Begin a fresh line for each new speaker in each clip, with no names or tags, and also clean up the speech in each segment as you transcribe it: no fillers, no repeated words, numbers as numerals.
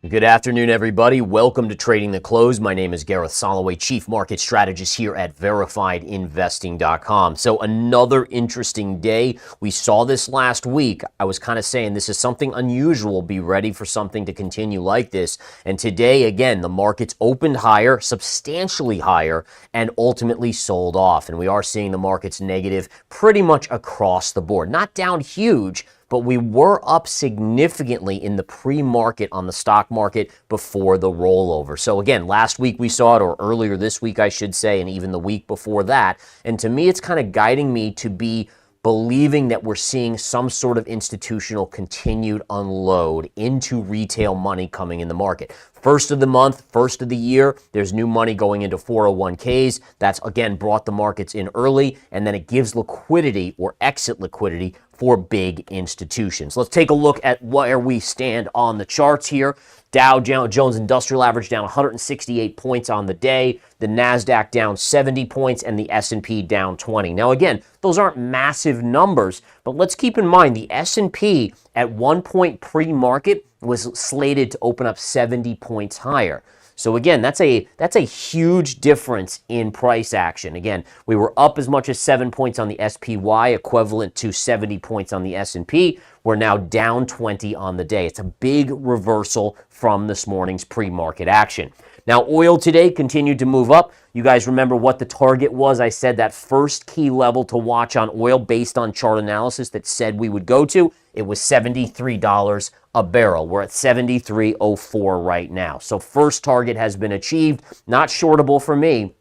Good afternoon, everybody. Welcome to Trading the Close. My name is Gareth Soloway, Chief Market Strategist here at VerifiedInvesting.com. So another interesting day. We saw this last week. I was kind of saying this is something unusual. Be ready for something to continue like this. And today, again, the markets opened higher, substantially higher, and ultimately sold off. And we are seeing the markets negative pretty much across the board. Not down huge, but we were up significantly in the pre-market on the stock market before the rollover. So again, last week we saw it, or earlier this week I should say, and even the week before that. And to me, it's kind of guiding me to be believing that we're seeing some sort of institutional continued unload into retail money coming in the market. First of the month, first of the year, there's new money going into 401ks. That's, again, brought the markets in early, and then it gives liquidity or exit liquidity for big institutions. Let's take a look at where we stand on the charts here. Dow Jones Industrial Average down 168 points on the day. The NASDAQ down 70 points and the S&P down 20. Now, again, those aren't massive numbers, but let's keep in mind the S&P at one point pre-market was slated to open up 70 points higher. So again, that's a huge difference in price action. Again, we were up as much as 7 points on the SPY, equivalent to 70 points on the S&P. We're now down 20 on the day. It's a big reversal from this morning's pre-market action. Now, oil today continued to move up. You guys remember what the target was? I said that first key level to watch on oil based on chart analysis that said we would go to. It was $73 a barrel. We're at $73.04 right now. So first target has been achieved. Not shortable for me,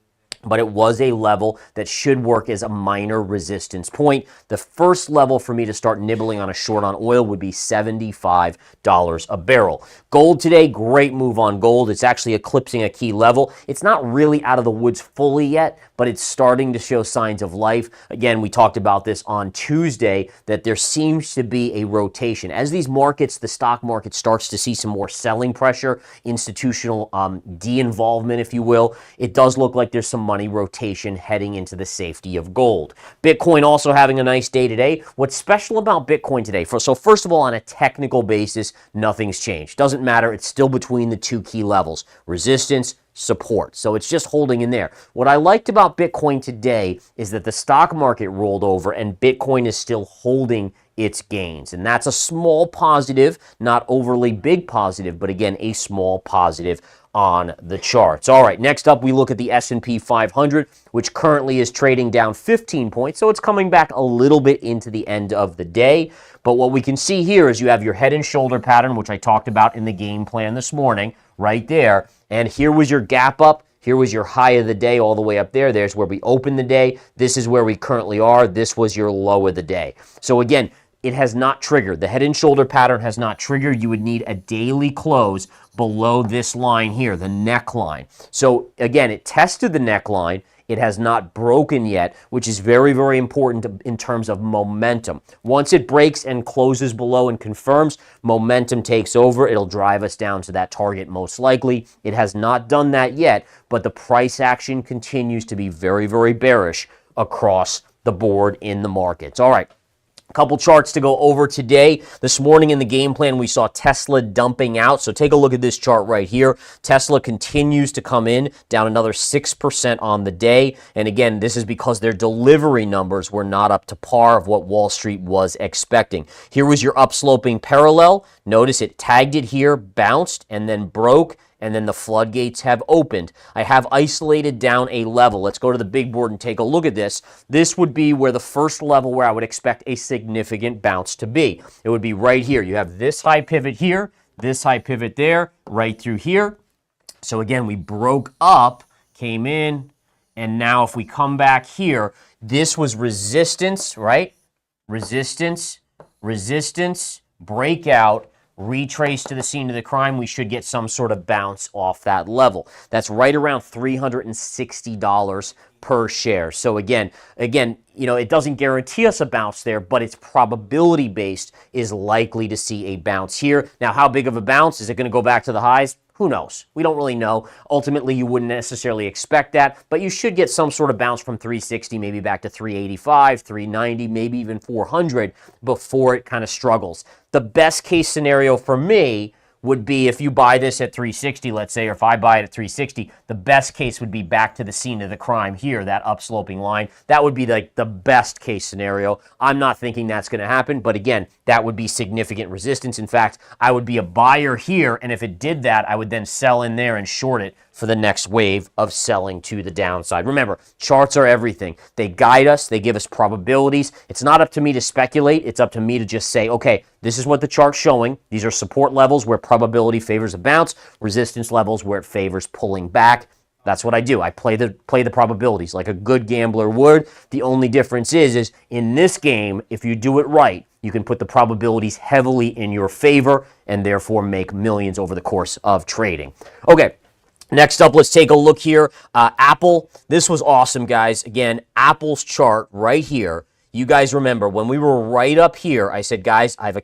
but it was a level that should work as a minor resistance point. The first level for me to start nibbling on a short on oil would be $75 a barrel. Gold today, great move on gold. It's actually eclipsing a key level. It's not really out of the woods fully yet, but it's starting to show signs of life. Again, we talked about this on Tuesday, that there seems to be a rotation. As these markets, the stock market starts to see some more selling pressure, institutional de-involvement, if you will, it does look like there's some money rotation heading into the safety of gold. Bitcoin also having a nice day today. What's special about Bitcoin today? So first of all, on a technical basis, nothing's changed. Doesn't matter. It's still between the two key levels, resistance, support. So it's just holding in there. What I liked about Bitcoin today is that the stock market rolled over and Bitcoin is still holding its gains. And that's a small positive, not overly big positive, but again, a small positive on the charts. All right, next up we look at the S&P 500, which currently is trading down 15 points, so it's coming back a little bit into the end of the day. But what we can see here is you have your head and shoulder pattern, which I talked about in the game plan this morning, right there. And here was your gap up. Here was your high of the day all the way up there. There's where we opened the day. This is where we currently are. This was your low of the day. So again, it has not triggered. The head and shoulder pattern has not triggered. You would need a daily close below this line here, the neckline. So again, it tested the neckline. It has not broken yet, which is very, very important in terms of momentum. Once it breaks and closes below and confirms, momentum takes over. It'll drive us down to that target most likely. It has not done that yet, but the price action continues to be very, very bearish across the board in the markets. All right. Couple charts to go over today. This morning in the game plan, we saw Tesla dumping out. So take a look at this chart right here. Tesla continues to come in, down another 6% on the day. And again, this is because their delivery numbers were not up to par of what Wall Street was expecting. Here was your upsloping parallel. Notice it tagged it here, bounced, and then broke, and then the floodgates have opened. I have isolated down a level. Let's go to the big board and take a look at this. This would be where the first level where I would expect a significant bounce to be. It would be right here. You have this high pivot here, this high pivot there, right through here. So again, we broke up, came in, and now if we come back here, this was resistance, right? Resistance, resistance, breakout, retrace to the scene of the crime. We should get some sort of bounce off that level. That's right around $360 per share. So again, you know, it doesn't guarantee us a bounce there, but it's probability based is likely to see a bounce here. Now, how big of a bounce? Is it going to go back to the highs? Who knows? We don't really know. Ultimately, you wouldn't necessarily expect that, but you should get some sort of bounce from 360, maybe back to 385, 390, maybe even 400 before it kind of struggles. The best case scenario for me would be if you buy this at 360, let's say, or if I buy it at 360, the best case would be back to the scene of the crime here, that upsloping line. That would be like the best case scenario. I'm not thinking that's going to happen, but again, that would be significant resistance. In fact, I would be a buyer here, and if it did that, I would then sell in there and short it for the next wave of selling to the downside. Remember, charts are everything. They guide us. They give us probabilities. It's not up to me to speculate. It's up to me to just say, okay, this is what the chart's showing. These are support levels where probability favors a bounce, resistance levels where it favors pulling back. That's what I do. I play the probabilities like a good gambler would. The only difference is in this game, if you do it right, you can put the probabilities heavily in your favor and therefore make millions over the course of trading. Okay. Next up, let's take a look here. Apple, this was awesome, guys. Again, Apple's chart right here. You guys remember when we were right up here, I said, guys, I've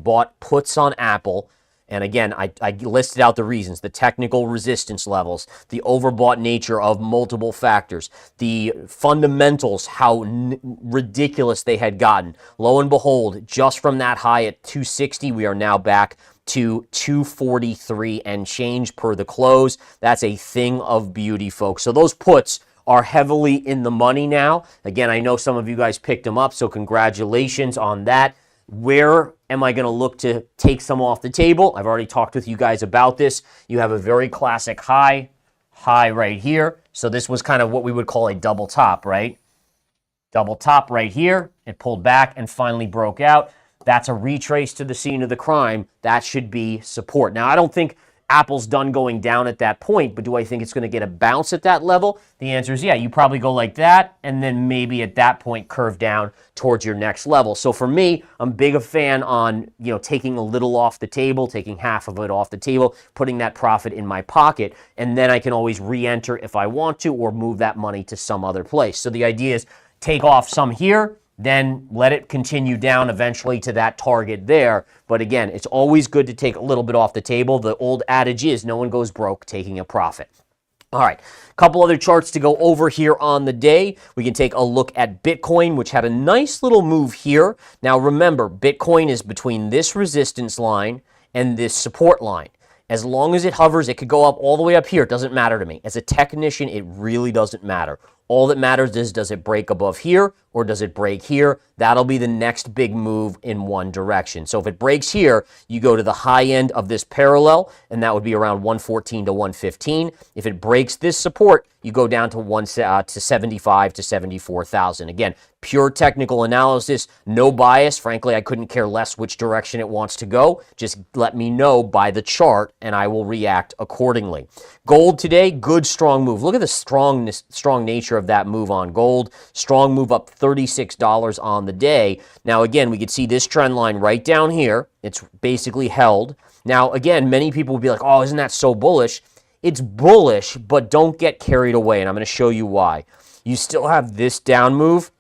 bought puts on Apple. And again, I listed out the reasons, the technical resistance levels, the overbought nature of multiple factors, the fundamentals, how ridiculous they had gotten. Lo and behold, just from that high at 260, we are now back to 243 and change per the close. That's a thing of beauty, folks. So those puts are heavily in the money now. Again, I know some of you guys picked them up, so congratulations on that. Where am I going to look to take some off the table? I've already talked with you guys about this. You have a very classic high right here. So this was kind of what we would call a double top, right? Double top right here. It pulled back and finally broke out. That's a retrace to the scene of the crime. That should be support. Now, I don't think Apple's done going down at that point, but do I think it's going to get a bounce at that level? The answer is yeah. You probably go like that, and then maybe at that point curve down towards your next level. So for me, I'm big a fan on, taking a little off the table, taking half of it off the table, putting that profit in my pocket, and then I can always re-enter if I want to or move that money to some other place. So the idea is take off some here, then let it continue down eventually to that target there. But again, it's always good to take a little bit off the table. The old adage is no one goes broke taking a profit. All right, a couple other charts to go over here on the day. We can take a look at Bitcoin, which had a nice little move here. Now remember, Bitcoin is between this resistance line and this support line. As long as it hovers, it could go up all the way up here. It doesn't matter to me. As a technician, it really doesn't matter. All that matters is, does it break above here or does it break here? That'll be the next big move in one direction. So if it breaks here, you go to the high end of this parallel, and that would be around 114 to 115. If it breaks this support, you go down to 75 to 74,000. Again, pure technical analysis, no bias. Frankly, I couldn't care less which direction it wants to go. Just let me know by the chart, and I will react accordingly. Gold today, good strong move. Look at the strong nature of that move on gold. Strong move up $36 on the day. Now, again, we could see this trend line right down here. It's basically held. Now, again, many people will be like, oh, isn't that so bullish? It's bullish, but don't get carried away, and I'm going to show you why. You still have this down move,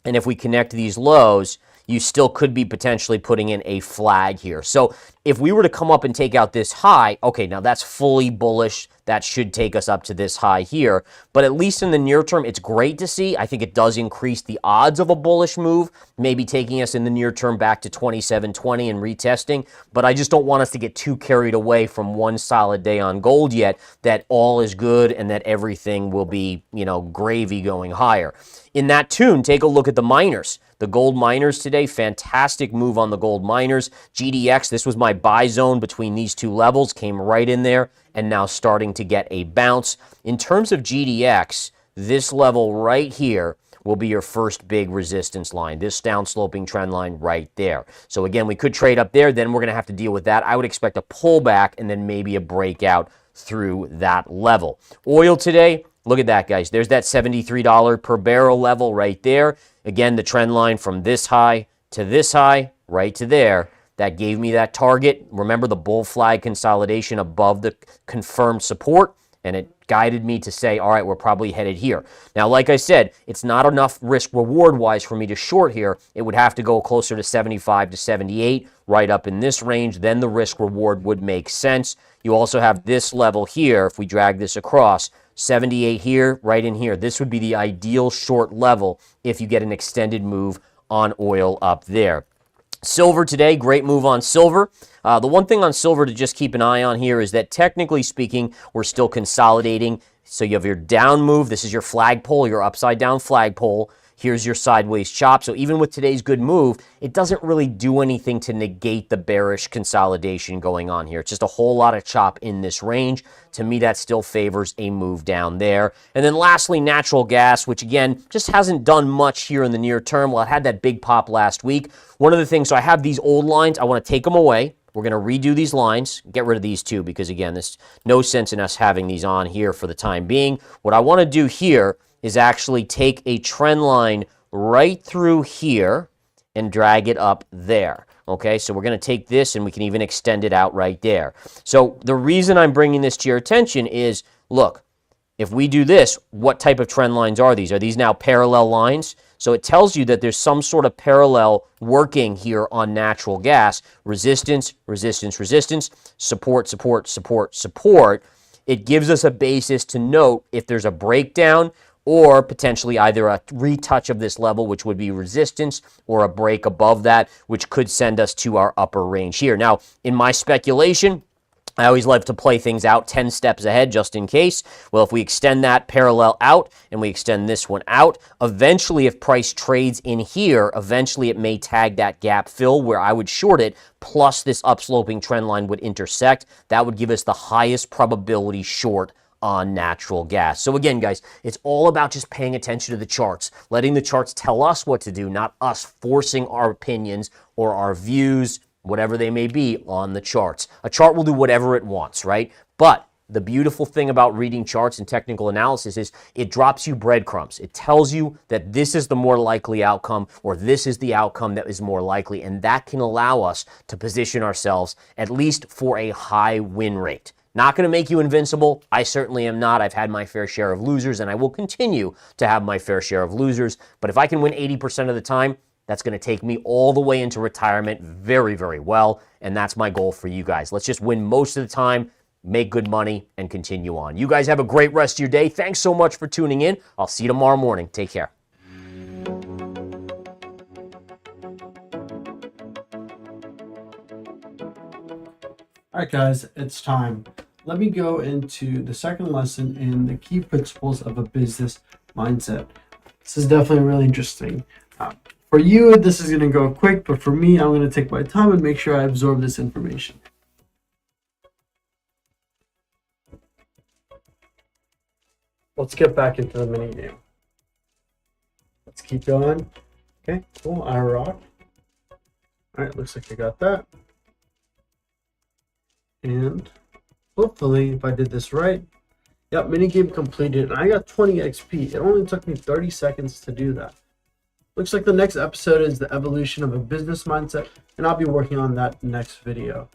and if we connect these lows, you still could be potentially putting in a flag here. So if we were to come up and take out this high, okay, now that's fully bullish. That should take us up to this high here. But at least in the near term, it's great to see. I think it does increase the odds of a bullish move, maybe taking us in the near term back to 27.20 and retesting. But I just don't want us to get too carried away from one solid day on gold yet, that all is good and that everything will be, gravy going higher. In that tune, take a look at the miners. The gold miners today, fantastic move on the gold miners. GDX, this was my buy zone between these two levels, came right in there and now starting to get a bounce. In terms of GDX, this level right here will be your first big resistance line, this downsloping trend line right there. So again, we could trade up there, then we're going to have to deal with that. I would expect a pullback and then maybe a breakout through that level. Oil today, look at that, guys. There's that $73 per barrel level right there. Again, the trend line from this high to this high, right to there. That gave me that target. Remember the bull flag consolidation above the confirmed support. and it guided me to say, all right, we're probably headed here. Now, like I said, it's not enough risk reward wise for me to short here. It would have to go closer to 75 to 78, right up in this range. Then the risk reward would make sense. You also have this level here. If we drag this across, 78 here, right in here. This would be the ideal short level if you get an extended move on oil up there. Silver today, great move on silver. The one thing on silver to just keep an eye on here is that technically speaking, we're still consolidating. So you have your down move. This is your flagpole, your upside down flagpole. Here's your sideways chop. So even with today's good move, it doesn't really do anything to negate the bearish consolidation going on here. It's just a whole lot of chop in this range. To me, that still favors a move down there. And then lastly, natural gas, which again, just hasn't done much here in the near term. Well, it had that big pop last week. One of the things, so I have these old lines. I want to take them away. We're going to redo these lines, get rid of these two, because again, there's no sense in us having these on here for the time being. What I want to do here is actually take a trend line right through here and drag it up there. Okay, so we're going to take this and we can even extend it out right there. So the reason I'm bringing this to your attention is, look, if we do this, what type of trend lines are these? Are these now parallel lines? So it tells you that there's some sort of parallel working here on natural gas. Resistance, resistance, resistance, support, support, support, support. It gives us a basis to note if there's a breakdown or potentially either a retouch of this level, which would be resistance, or a break above that, which could send us to our upper range here. Now, in my speculation, I always like to play things out 10 steps ahead just in case. Well, if we extend that parallel out and we extend this one out, eventually if price trades in here, eventually it may tag that gap fill where I would short it, plus this upsloping trend line would intersect. That would give us the highest probability short on natural gas. So again, guys, it's all about just paying attention to the charts, letting the charts tell us what to do, not us forcing our opinions or our views, whatever they may be, on the charts. A chart will do whatever it wants, right? But the beautiful thing about reading charts and technical analysis is it drops you breadcrumbs. It tells you that this is the more likely outcome, or this is the outcome that is more likely, and that can allow us to position ourselves at least for a high win rate. Not going to make you invincible. I certainly am not. I've had my fair share of losers, and I will continue to have my fair share of losers. But if I can win 80% of the time, that's going to take me all the way into retirement very, very well. And that's my goal for you guys. Let's just win most of the time, make good money, and continue on. You guys have a great rest of your day. Thanks so much for tuning in. I'll see you tomorrow morning. Take care.
All right, guys, it's time. Let me go into the second lesson in the key principles of a business mindset. This is definitely really interesting. For you, this is going to go quick, but for me, I'm going to take my time and make sure I absorb this information. Let's get back into the mini game. Let's keep going. Okay, cool. I rock. All right, looks like I got that. And hopefully, if I did this right, yep, minigame completed. And I got 20 XP. It only took me 30 seconds to do that. Looks like the next episode is the evolution of a business mindset, and I'll be working on that next video.